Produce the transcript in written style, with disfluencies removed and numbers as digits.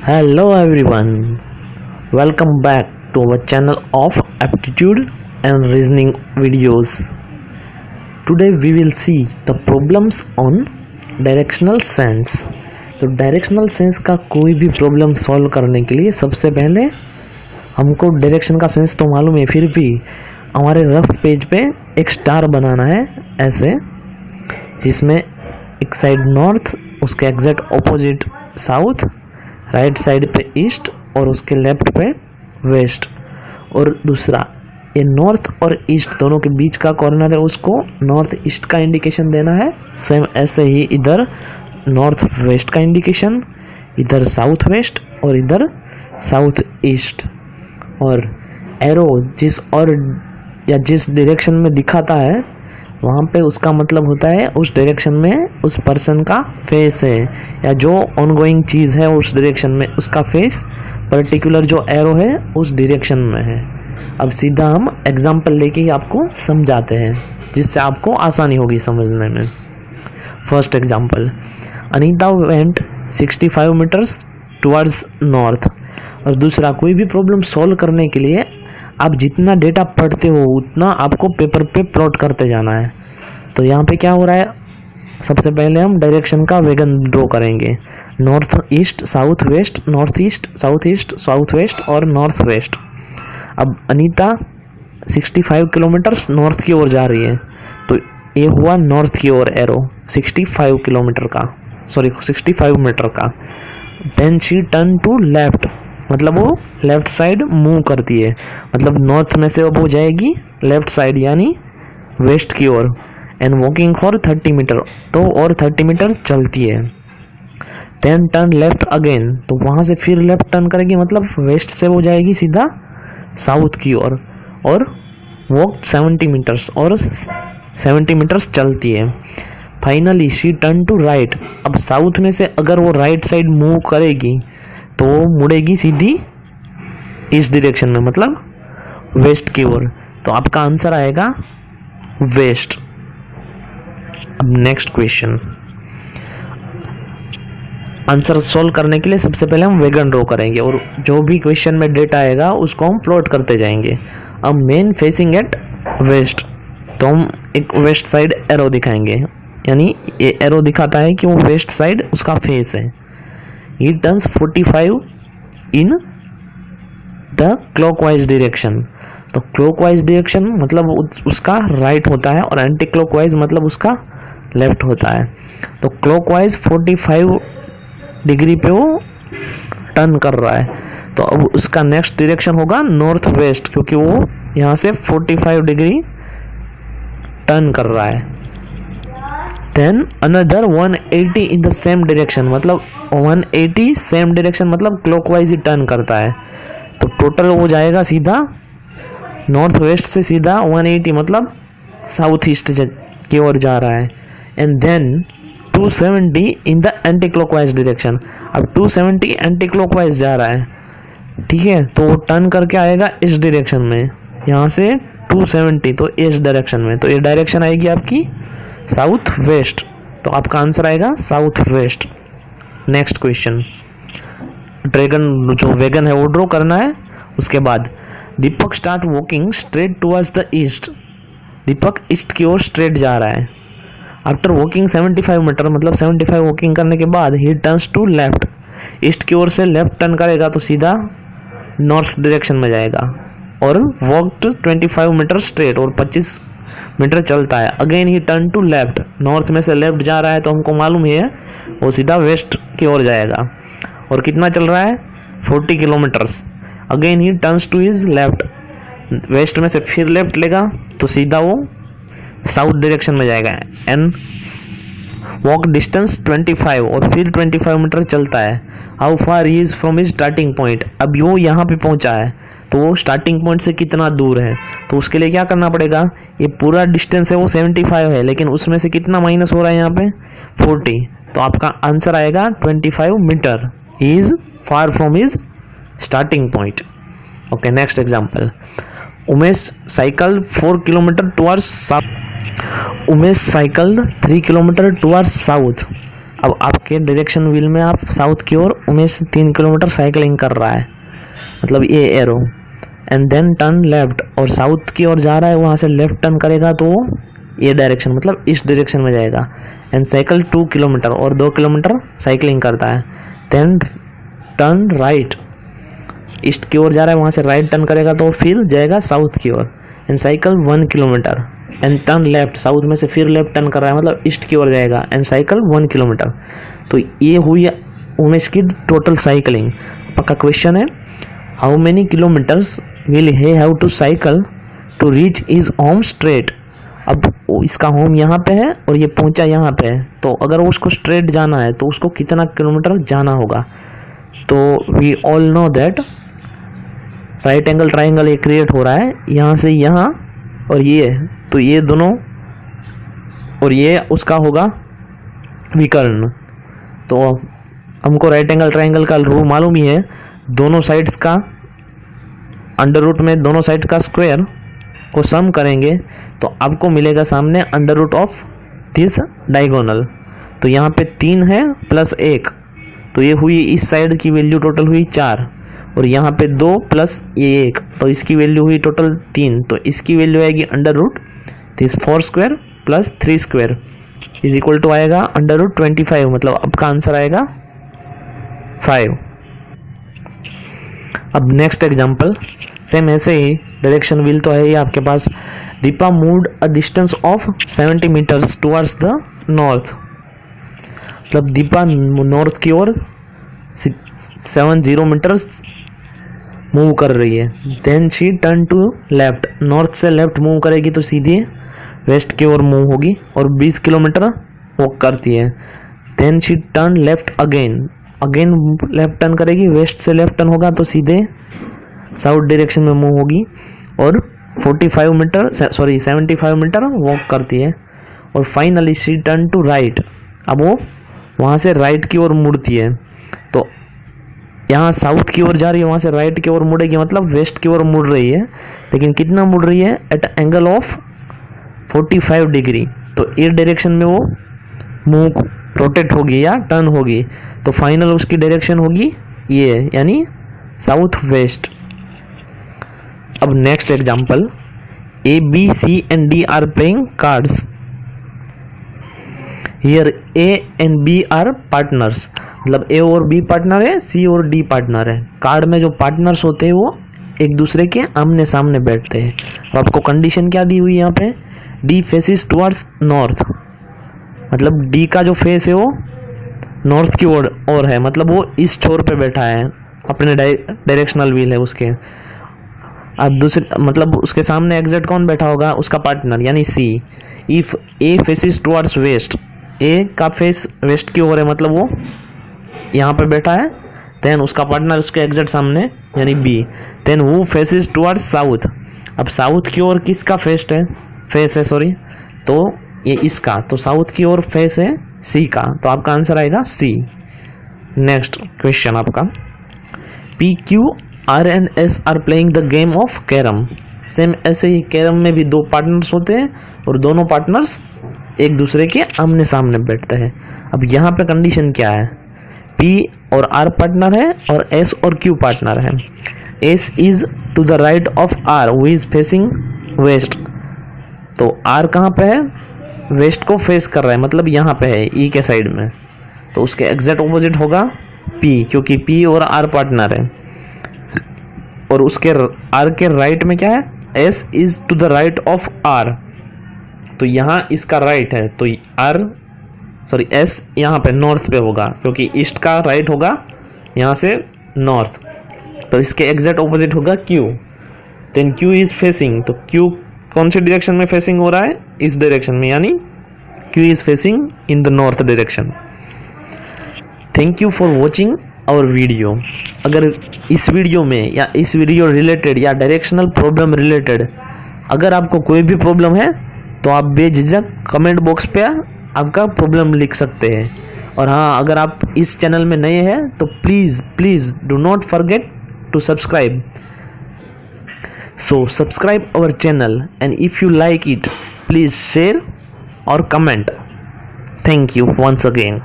Hello everyone, welcome back to our channel of aptitude and reasoning videos. Today we will see the problems on directional sense. तो directional sense का कोई भी problem solve करने के लिए सबसे पहले हमको डायरेक्शन का सेंस तो मालूम है, फिर भी हमारे रफ पेज पे एक स्टार बनाना है ऐसे, जिसमें एक साइड नॉर्थ, उसके exact opposite south, right side पे ईस्ट और उसके लेफ्ट पे वेस्ट, और दूसरा ये नॉर्थ और ईस्ट दोनों के बीच का कॉर्नर है, उसको नॉर्थ ईस्ट का इंडिकेशन देना है। सेम ऐसे ही इधर नॉर्थ वेस्ट का इंडिकेशन, इधर साउथ वेस्ट और इधर साउथ ईस्ट। और एरो जिस डायरेक्शन में दिखाता है वहाँ पे उसका मतलब होता है उस डायरेक्शन में उस पर्सन का फेस है, या जो ऑनगोइंग चीज़ है उस डायरेक्शन में उसका फेस पर्टिकुलर जो एरो है उस डायरेक्शन में है। अब सीधा हम एग्जांपल लेके ही आपको समझाते हैं, जिससे आपको आसानी होगी समझने में। First example, Anita went 65 metres towards north. और दूसरा, कोई भी प्रॉब्लम सॉल्व करने के लिए आप जितना डेटा पढ़ते हो उतना आपको पेपर पे प्लॉट करते जाना है। तो यहाँ पे क्या हो रहा है, सबसे पहले हम डायरेक्शन का वेगन ड्रॉ करेंगे। North east south west, north east south west और नॉर्थ वेस्ट। अब अनीता 65 किलोमीटर्स नॉर्थ की ओर जा रही है, तो ये हुआ नॉर्थ की ओर एरो 65 किलोमीटर का, सॉरी 65 मीटर का। Then she turn to left, मतलब वो लेफ्ट साइड मूव करती है, मतलब नॉर्थ में से वो जाएगी लेफ्ट साइड यानी वेस्ट की ओर। एंड वॉकिंग फॉर 30 मीटर, तो और 30 मीटर चलती है। देन टर्न लेफ्ट अगेन, तो वहाँ से फिर लेफ्ट टर्न करेगी, मतलब वेस्ट से वो जाएगी सीधा साउथ की ओर और वॉक 70 मीटर्स और 70 मीटर्स चलती है। Finally she turn to right, अब साउथ में से अगर वो राइट साइड मूव करेगी तो मुड़ेगी सीधी इस डायरेक्शन में, मतलब वेस्ट की ओर। तो आपका आंसर आएगा वेस्ट। अब नेक्स्ट क्वेश्चन, आंसर सॉल्व करने के लिए सबसे पहले हम वेगन ड्रॉ करेंगे और जो भी क्वेश्चन में डेटा आएगा उसको हम प्लॉट करते जाएंगे। अब मेन फेसिंग एट वेस्ट, तो हम एक वेस्ट साइड एरो दिखाएंगे, यानी ये एरो दिखाता है कि वो वेस्ट साइड उसका फेस है। He turns 45 in the clockwise direction, तो clockwise direction मतलब उसका राइट होता है और एंटी क्लॉकवाइज मतलब उसका लेफ्ट होता है। तो क्लॉकवाइज 45 डिग्री पे वो टर्न कर रहा है, तो अब उसका नेक्स्ट डायरेक्शन होगा नॉर्थ वेस्ट, क्योंकि वो यहाँ से 45 डिग्री टर्न कर रहा है। Then another 180 in the same direction, मतलब 180 सेम डायरेक्शन मतलब क्लॉकवाइज ही टर्न करता है, तो टोटल वो जाएगा सीधा नॉर्थ वेस्ट से सीधा 180 मतलब साउथ ईस्ट की ओर जा रहा है। And then 270 in the anti clockwise direction, अब 270 एंटी क्लॉकवाइज जा रहा है, ठीक है, तो वो टर्न करके आएगा इस डायरेक्शन में, यहाँ से 270 तो इस डायरेक्शन में, तो ये डायरेक्शन आएगी आपकी साउथ वेस्ट, तो आपका आंसर आएगा साउथ वेस्ट। नेक्स्ट क्वेश्चन, ड्रैगन जो वेगन है वो ड्रॉ करना है। उसके बाद Deepak start walking straight towards the east, Deepak east की ओर स्ट्रेट जा रहा है। आफ्टर वॉकिंग 75 मीटर, मतलब 75 वॉकिंग करने के बाद ही टर्न्स टू लेफ्ट, ईस्ट की ओर से लेफ्ट टर्न करेगा तो सीधा नॉर्थ डायरेक्शन में जाएगा और वॉक्ड 25 मीटर स्ट्रेट और 25 मीटर चलता है। Again he turn to left, north में से लेफ्ट जा रहा है तो हमको मालूम है वो सीधा वेस्ट की ओर जाएगा। और कितना चल रहा है 40 kilometres. Again he turns to his left, west में से फिर लेफ्ट लेगा तो सीधा वो साउथ डायरेक्शन में जाएगा। एंड वॉक डिस्टेंस 25 और फिर 25 मीटर चलता है। How far he is from his starting point, अब वो यहाँ पे पहुंचा है तो वो स्टार्टिंग पॉइंट से कितना दूर है, तो उसके लिए क्या करना पड़ेगा, ये पूरा डिस्टेंस है वो 75 है, लेकिन उसमें से कितना माइनस हो रहा है यहाँ पे 40, तो आपका आंसर आएगा 25 metre. He is far from his starting point. Okay, next example, Umesh cycle 4 kilometre towards south, Umesh cycle 3 kilometre towards south अब आपके डायरेक्शन व्हील में आप साउथ की ओर उमेश 3 किलोमीटर साइकिलिंग कर रहा है, मतलब ये arrow, and then turn left, और साउथ की ओर जा रहा है, वहाँ से लेफ्ट टर्न करेगा तो ये डायरेक्शन मतलब इस डायरेक्शन में जाएगा, एंड साइकिल 2 किलोमीटर और 2 किलोमीटर साइकिलिंग करता है, देन टर्न राइट, ईस्ट की ओर जा रहा है, वहाँ से राइट टर्न करेगा तो फिर जाएगा साउथ की ओर, and cycle 1 kilometre, and turn left, south में से फिर लेफ्ट टर्न कर रहा है मतलब ईस्ट की ओर जाएगा, एंड साइकिल 1 किलोमीटर। तो ये हुई उमेश की टोटल साइकिलिंग। पक्का क्वेश्चन है, how many kilometres will he have to cycle to reach his home straight. अब इसका होम यहाँ पे है और ये पहुँचा यहाँ पे है, तो अगर उसको स्ट्रेट जाना है तो उसको कितना किलोमीटर जाना होगा। तो we all know that right angle triangle ये क्रिएट हो रहा है यहाँ से यहाँ और ये, तो ये दोनों और ये उसका होगा विकर्ण। तो हमको राइट एंगल ट्राइंगल का रूल मालूम ही है, दोनों साइड्स का अंडर रूट में दोनों साइड का स्क्वायर को सम करेंगे तो आपको मिलेगा सामने under root of this diagonal. तो यहाँ पे 3 है प्लस 1, तो ये हुई इस साइड की वैल्यू टोटल हुई 4, और यहाँ पे 2 प्लस ये 1, तो इसकी वैल्यू हुई टोटल 3, तो इसकी वैल्यू आएगी under root this 4 square plus 3 square is equal to आएगा अंडर रूट 25, मतलब आपका आंसर आएगा 5। अब नेक्स्ट एग्जाम्पल सेम ऐसे ही, डायरेक्शन व्हील तो है ही आपके पास। Deepa moved a distance of 70 metres towards the north, मतलब दीपा नॉर्थ की ओर 70 मीटर्स मूव कर रही है। Then she turn to left, north से लेफ्ट मूव करेगी तो सीधे वेस्ट की ओर मूव होगी और 20 किलोमीटर वॉक करती है। Then she turn left again, again left turn करेगी, वेस्ट से लेफ्ट टर्न होगा तो सीधे साउथ डायरेक्शन में मूव होगी और 75 मीटर वॉक करती है। और finally she turn to right, अब वो वहाँ से राइट की ओर मुड़ती है, तो यहाँ साउथ की ओर जा रही है, वहाँ से राइट की ओर मुड़ेगी, मतलब वेस्ट की ओर मुड़ रही है, लेकिन कितना मुड़ रही है, एट एंगल ऑफ 45 डिग्री। तो इस डायरेक्शन में वो मूव रोटेट होगी या टर्न होगी, तो फाइनल उसकी डायरेक्शन होगी ये, यानी साउथ वेस्ट। अब next example, A B C and D are playing cards, here A and B are partners, मतलब ए और बी पार्टनर है, सी और डी पार्टनर है। कार्ड में जो पार्टनर्स होते हैं वो एक दूसरे के आमने सामने बैठते हैं। तो आपको कंडीशन क्या दी हुई है यहाँ पे, डी फेसिस टुवर्ड्स नॉर्थ, मतलब डी का जो फेस है वो नॉर्थ की ओर है, मतलब वो इस छोर पे बैठा है, अपने डायरेक्शनल व्हील है उसके। अब दूसरे मतलब उसके सामने एग्जैक्ट कौन बैठा होगा, उसका पार्टनर यानी C. If A faces towards west, A का फेस वेस्ट की ओर है, मतलब वो यहाँ पे बैठा है, देन उसका पार्टनर उसके एग्जैक्ट सामने यानी बी। देन वो फेसिस टुवर्ड्स साउथ, अब साउथ की ओर किसका फेस है सॉरी, तो ये इसका, तो साउथ की ओर फेस है सी का, तो आपका आंसर आएगा सी। नेक्स्ट क्वेश्चन आपका, P Q R and S R playing the game of carrom. Same ऐसे ही कैरम में भी 2 पार्टनर्स होते हैं और दोनों पार्टनर्स एक दूसरे के आमने सामने बैठते हैं। अब यहाँ पे कंडीशन क्या है, P और R पार्टनर है और S और Q पार्टनर है। S is to the right of R who is facing west, तो R कहाँ पे है, वेस्ट को फेस कर रहा है, मतलब यहाँ पे है E के साइड में, तो उसके एग्जैक्ट ऑपोजिट होगा P, क्योंकि P और R पार्टनर है। और उसके R के राइट में क्या है, S is to the right of R, तो यहाँ इसका राइट है, तो S यहाँ पे नॉर्थ पे होगा, क्योंकि ईस्ट का राइट होगा यहाँ से नॉर्थ, तो इसके एग्जैक्ट ऑपोजिट होगा Q। Then Q is facing, तो Q कौन सी डायरेक्शन में फेसिंग हो रहा है, इस डायरेक्शन में, यानी Q is facing in the north direction. Thank you for watching our video. अगर इस वीडियो में या इस वीडियो रिलेटेड या डायरेक्शनल प्रॉब्लम रिलेटेड अगर आपको कोई भी प्रॉब्लम है तो आप बेझिझक कमेंट बॉक्स पे आपका प्रॉब्लम लिख सकते हैं। और हाँ, अगर आप इस चैनल में नए हैं तो please do not forget to subscribe. So subscribe our channel and if you like it please share और comment. Thank you once again.